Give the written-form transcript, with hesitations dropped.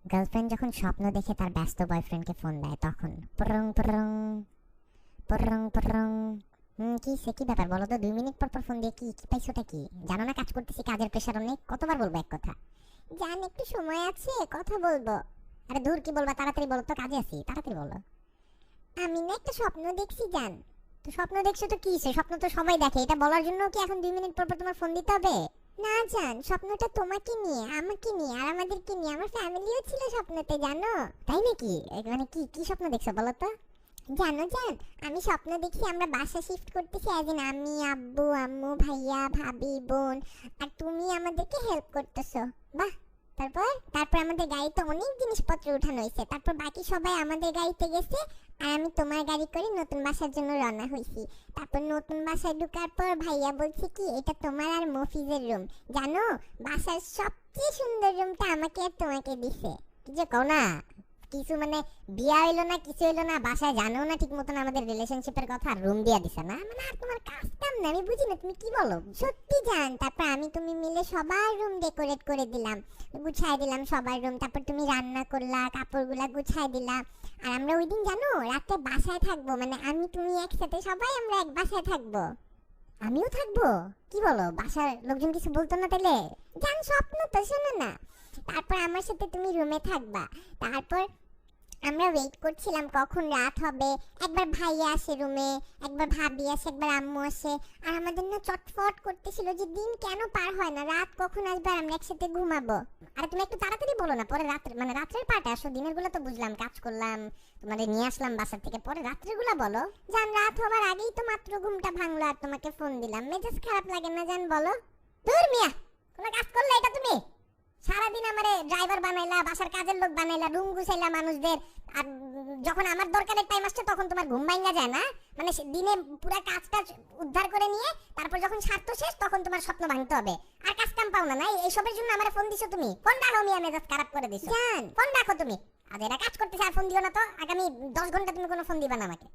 Girlfriend যখন স্বপ্ন দেখে তার ব্যস্ত বয়ফ্রেন্ডকে ফোন দেয় তখন পরং পরং পরং পরং। কি সে কি ব্যাপার বলো তো? 2 মিনিট পর পর ফোন দিয়ে কি কি পাইছোটা কি? জানো না কাজ করতেছি, কাজের প্রেশার অনেক। কতবার বলবো এক কথা? জান একটু সময় আছে, কথা বলবো। আরে দূর, কি বলবা? তাড়াতাড়ি বলো তো, কাজে আছি, তাড়াতাড়ি বলো। আমি না একটা স্বপ্ন দেখছি জান। তো স্বপ্ন দেখছো তো কি, সে স্বপ্ন তো সবাই দেখে, এটা বলার জন্য কি এখন 2 মিনিট পর পর তোমার ফোন দিতে হবে? না জান, স্বপ্নটা তোমাকে নিয়ে, আমাকে নিয়ে আর আমাদেরকে নিয়ে। আমার ফ্যামিলিও ছিল স্বপ্নতে, জানো? তাই নাকি? মানে কি কি স্বপ্ন দেখছো বলো তো? জানো জান, আমি স্বপ্ন দেখি আমরা বাসা শিফট করতেছি, আমি আব্বু আম্মু ভাইয়া ভাবি বোন, আর তুমি আমাদেরকে হেল্প করতেছো। বাহ। তারপর তারপর আমাদের গাড়িতে অনেক জিনিসপত্র উঠানো হয়েছে, তারপর বাকি সবাই আমাদের গাড়িতে গেছে আর আমি তোমার গাড়ি করে নতুন বাসার জন্য রওনা হয়েছি। তারপর নতুন বাসায় ঢোকার পর ভাইয়া বলছে কি এটা তোমার আর মফিজের রুম। জানো, বাসার সবচেয়ে সুন্দর রুমটা আমাকে আর তোমাকে দিছে। কি যে কও না, কিছু মানে বিয়া হইলো না, কিছু হইলো না, বাসায় জানো না ঠিক মতন আমাদের রিলেশনশিপের কথা, রুম দিয়া দিছে না? মানে আর তোমার কাজ কাম না, আমি বুঝি না তুমি কি বলো। সত্যি জান, তারপর আমি তুমি মিলে সবার রুম ডেকোরেট করে দিলাম, গুছাই দিলাম সবার রুম। তারপর তুমি রান্না করলা, কাপড়গুলা গুছাই দিলা। আর আমরা ওই দিন জানো রাতে বাসায় থাকবো, মানে আমি তুমি একসাথে সবাই আমরা এক বাসায় থাকবো। আমিও থাকবো? কি বলো, বাসার লোকজন কিছু বলতো না তাহলে? জান স্বপ্ন তো, শোনো না। তারপর আমার সাথে তুমি রুমে থাকবা। তারপর আমরা ওয়েট করছিলাম কখন রাত হবে। একবার ভাইয়া আসে রুমে, একবার ভাবি আসে, একবার আম্মু আসে। আর আমাদের না চটফট করতেছিল যে দিন কেন পার হয় না, রাত কখন আসবে আর আমরা একসাথে ঘুমাবো। আরে তুমি একটু তাড়াতাড়ি বলো না, পরে রাত্রে মানে রাত্রের পার্টে আসো, দিনের গুলো তো বুঝলাম কাজ করলাম, তোমাদের নিয়ে আসলাম বাসার থেকে, পরে রাত্রের গুলা বলো। জান রাত হবার আগেই তো মাত্র ঘুমটা ভাঙলো আর তোমাকে ফোন দিলাম, মেজাজ খারাপ লাগে না জান বলো? দূর মিয়া, কোনো কাজ করলে এটা তুমি? সারাদিন আমারে ড্রাইভার বানাইলা, বাসার কাজের লোক বানাইলা, রুম গুছাইলা মানুষদের, আর যখন আমার দরকারের টাইম আসছে তখন তোমার ঘুম ভাঙা যায় না? মানে দিনে পুরো কাজটা উদ্ধার করে নিয়ে তারপর যখন স্বার্থ শেষ তখন তোমার স্বপ্ন ভাঙতে হবে, আর কাজ কাম পাও না। না এইসবের জন্য আমারে ফোন দিছো তুমি? ফোন রাখো মিয়া, মেজাজ খারাপ করে দিছো। জান ফোন রাখো তুমি, আজ এরা কাজ করতেছে আর ফোন দিও না তো, আগামী 10 ঘন্টা তুমি কোনো ফোন দিবা না আমাকে।